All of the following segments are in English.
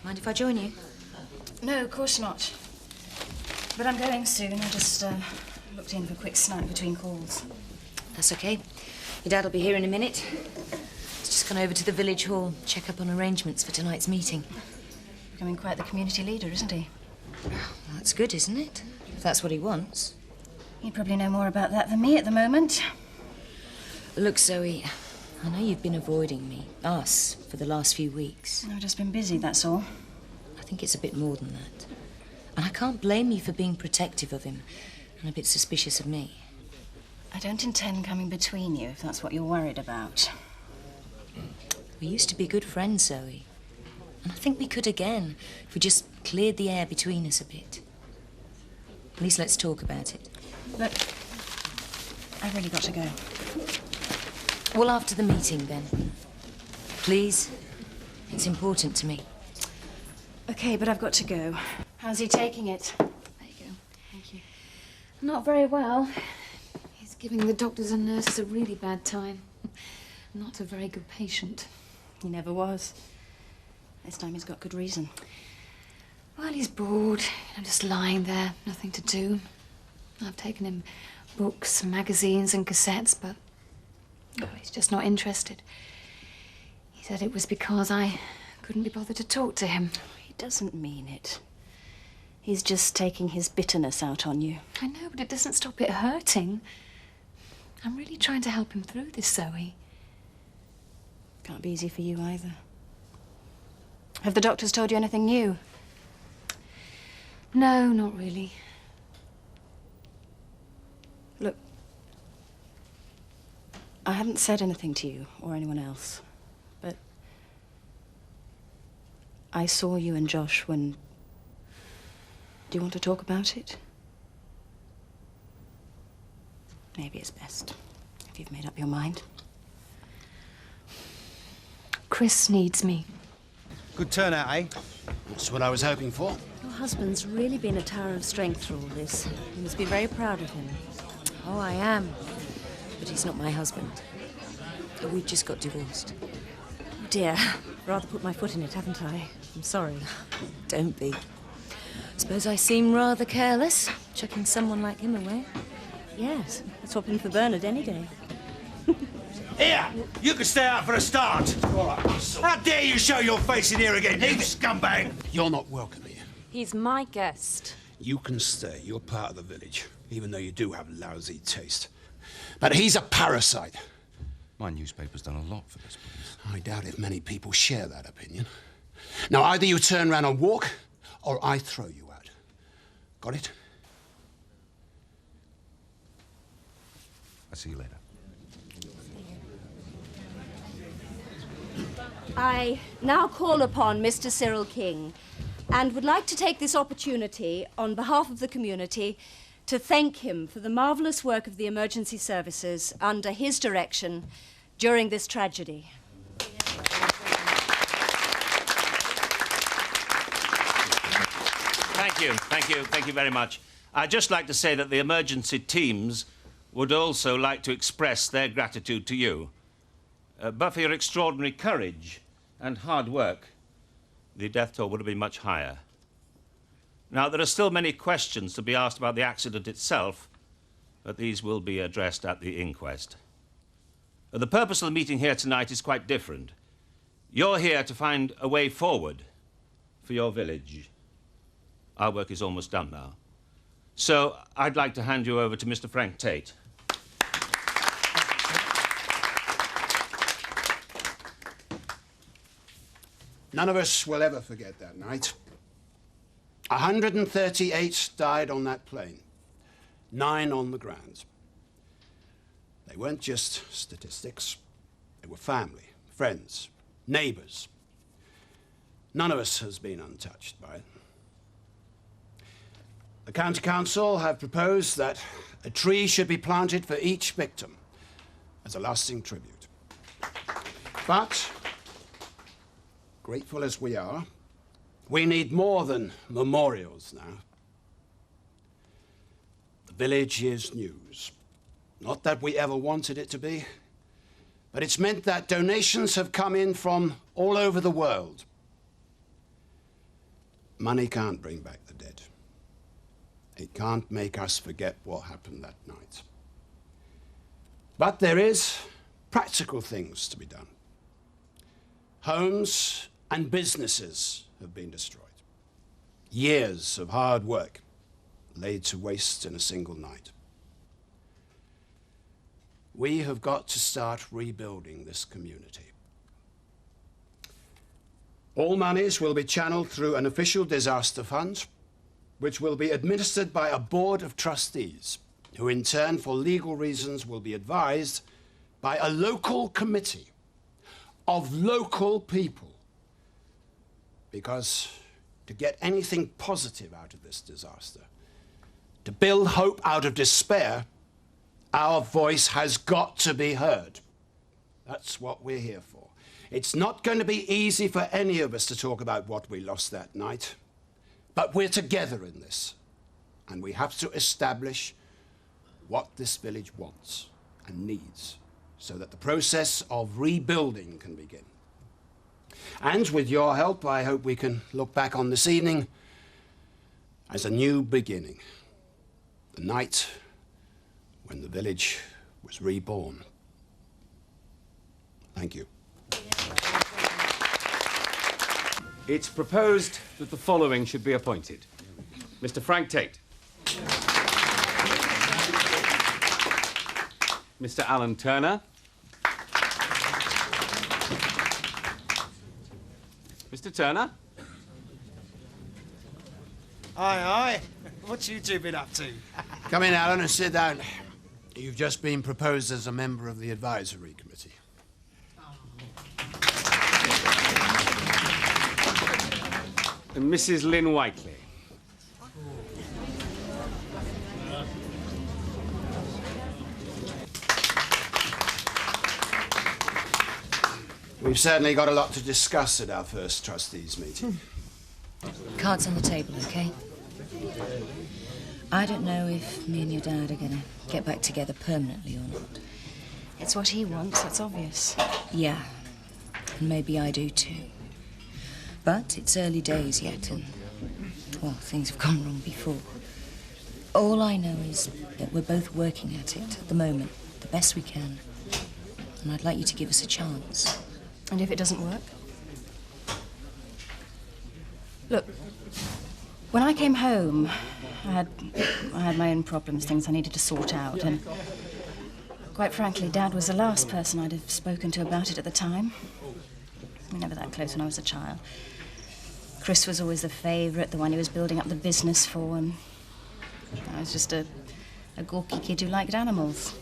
Mind if I join you? No, of course not. But I'm going soon. I just looked in for a quick snack between calls. That's okay. Your dad will be here in a minute. He's just gone over to the village hall, check up on arrangements for tonight's meeting. Becoming quite the community leader, isn't he? Well, that's good, isn't it? If that's what he wants. You probably know more about that than me at the moment. Look, Zoe, I know you've been avoiding me, us, for the last few weeks. I've just been busy, that's all. I think it's a bit more than that. And I can't blame you for being protective of him and a bit suspicious of me. I don't intend coming between you, if that's what you're worried about. We used to be good friends, Zoe. And I think we could again, if we just cleared the air between us a bit. At least let's talk about it. Look, I've really got to go. Well, after the meeting, then. Please. It's important to me. OK, but I've got to go. How's he taking it? There you go. Thank you. Not very well. He's giving the doctors and nurses a really bad time. Not a very good patient. He never was. This time he's got good reason. Well, he's bored. Just lying there, nothing to do. I've taken him books, magazines and cassettes, but he's just not interested. He said it was because I couldn't be bothered to talk to him. He doesn't mean it. He's just taking his bitterness out on you. I know, but it doesn't stop it hurting. I'm really trying to help him through this, Zoe. Can't be easy for you either. Have the doctors told you anything new? No, not really. Look, I haven't said anything to you or anyone else, but I saw you and Josh when... Do you want to talk about it? Maybe it's best, if you've made up your mind. Chris needs me. Good turnout, eh? That's what I was hoping for. Your husband's really been a tower of strength through all this. You must be very proud of him. Oh, I am. But he's not my husband. We've just got divorced. Oh dear, rather put my foot in it, haven't I? I'm sorry. Don't be. Suppose I seem rather careless, chucking someone like him away. Yes, I'd swap him for Bernard any day. Here! You can stay out for a start. How dare you show your face in here again, you scumbag! You're not welcome here. He's my guest. You can stay. You're part of the village, even though you do have lousy taste. But he's a parasite. My newspaper's done a lot for this place. I doubt if many people share that opinion. Now, either you turn round and walk, or I throw you out. Got it? I'll see you later. I now call upon Mr. Cyril King and would like to take this opportunity on behalf of the community to thank him for the marvellous work of the emergency services under his direction during this tragedy. Thank you very much. I'd just like to say that the emergency teams would also like to express their gratitude to you. But for your extraordinary courage and hard work, the death toll would have been much higher. Now, there are still many questions to be asked about the accident itself, but these will be addressed at the inquest. The purpose of the meeting here tonight is quite different. You're here to find a way forward for your village. Our work is almost done now. So I'd like to hand you over to Mr. Frank Tate. None of us will ever forget that night. 138 died on that plane, 9 on the ground. They weren't just statistics. They were family, friends, neighbours. None of us has been untouched by it. The County Council have proposed that a tree should be planted for each victim as a lasting tribute. But, grateful as we are, we need more than memorials now. The village is news. Not that we ever wanted it to be, but it's meant that donations have come in from all over the world. Money can't bring back the dead. It can't make us forget what happened that night. But there is practical things to be done. Homes and businesses have been destroyed. Years of hard work laid to waste in a single night. We have got to start rebuilding this community. All monies will be channeled through an official disaster fund, which will be administered by a board of trustees, who in turn, for legal reasons, will be advised by a local committee of local people. Because to get anything positive out of this disaster, to build hope out of despair, our voice has got to be heard. That's what we're here for. It's not going to be easy for any of us to talk about what we lost that night, but we're together in this, and we have to establish what this village wants and needs so that the process of rebuilding can begin. And with your help, I hope we can look back on this evening as a new beginning, the night when the village was reborn. Thank you. It's proposed that the following should be appointed. Mr. Frank Tate. Mr. Alan Turner. Mr. Turner. Aye, aye. What you two been up to? Come in, Alan, and sit down. You've just been proposed as a member of the advisory committee. And Mrs. Lynn Whiteley. We've certainly got a lot to discuss at our first trustees meeting. Cards on the table, okay? I don't know if me and your dad are gonna get back together permanently or not. It's what he wants, that's obvious. Yeah, and maybe I do too. But it's early days yet, and, well, things have gone wrong before. All I know is that we're both working at it at the moment, the best we can. And I'd like you to give us a chance. And if it doesn't work? Look, when I came home, I had my own problems, things I needed to sort out, and quite frankly, Dad was the last person I'd have spoken to about it at the time. We were never that close when I was a child. Chris was always the favourite, the one he was building up the business for, and I was just a gawky kid who liked animals.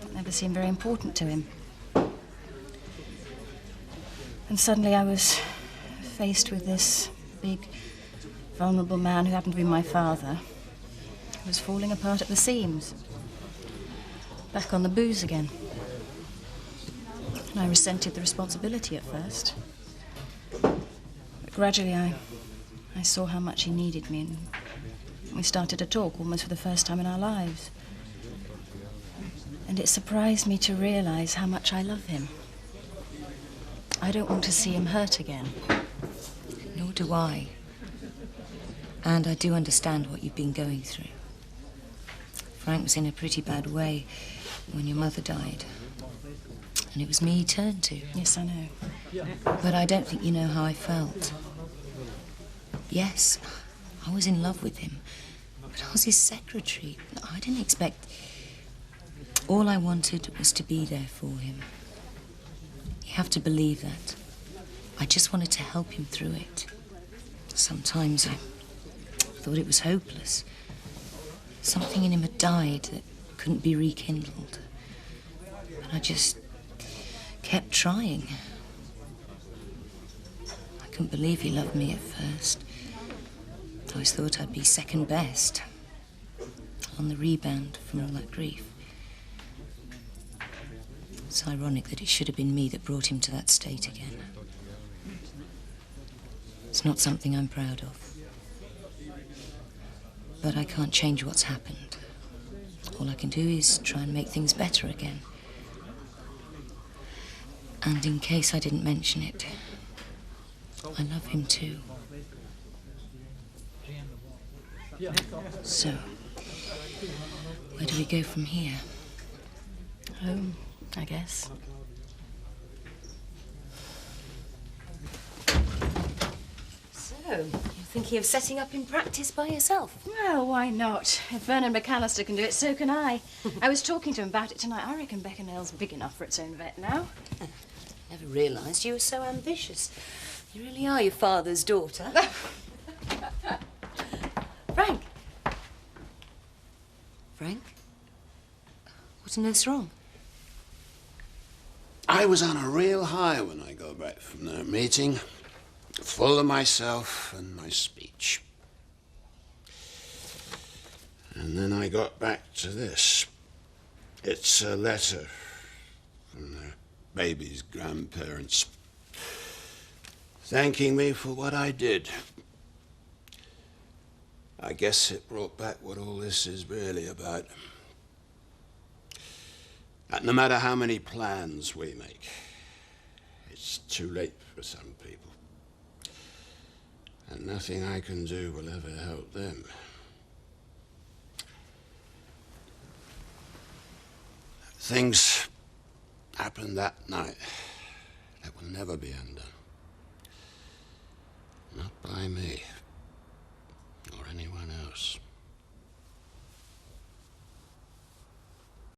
It never seemed very important to him. And suddenly I was faced with this big, vulnerable man who happened to be my father, who was falling apart at the seams. Back on the booze again. And I resented the responsibility at first. But gradually I saw how much he needed me, and we started to talk almost for the first time in our lives. And it surprised me to realize how much I love him. I don't want to see him hurt again. Nor do I. And I do understand what you've been going through. Frank was in a pretty bad way when your mother died. And it was me he turned to. Yes, I know. But I don't think you know how I felt. Yes, I was in love with him, but I was his secretary. I didn't expect... All I wanted was to be there for him. You have to believe that. I just wanted to help him through it. Sometimes I thought it was hopeless. Something in him had died that couldn't be rekindled. But I just kept trying. I couldn't believe he loved me at first. I always thought I'd be second best, on the rebound from all that grief. It's ironic that it should have been me that brought him to that state again. It's not something I'm proud of. But I can't change what's happened. All I can do is try and make things better again. And in case I didn't mention it, I love him too. So, where do we go from here? Home, I guess. So, you're thinking of setting up in practice by yourself? Well, why not? If Vernon McAllister can do it, so can I. I was talking to him about it tonight. I reckon Beckenhale's big enough for its own vet now. Never realised you were so ambitious. You really are your father's daughter. Frank! Frank? What on earth's wrong? I was on a real high when I got back from that meeting, full of myself and my speech. And then I got back to this. It's a letter from the baby's grandparents, thanking me for what I did. I guess it brought back what all this is really about. That no matter how many plans we make, it's too late for some people. And nothing I can do will ever help them. Things happened that night that will never be undone. Not by me.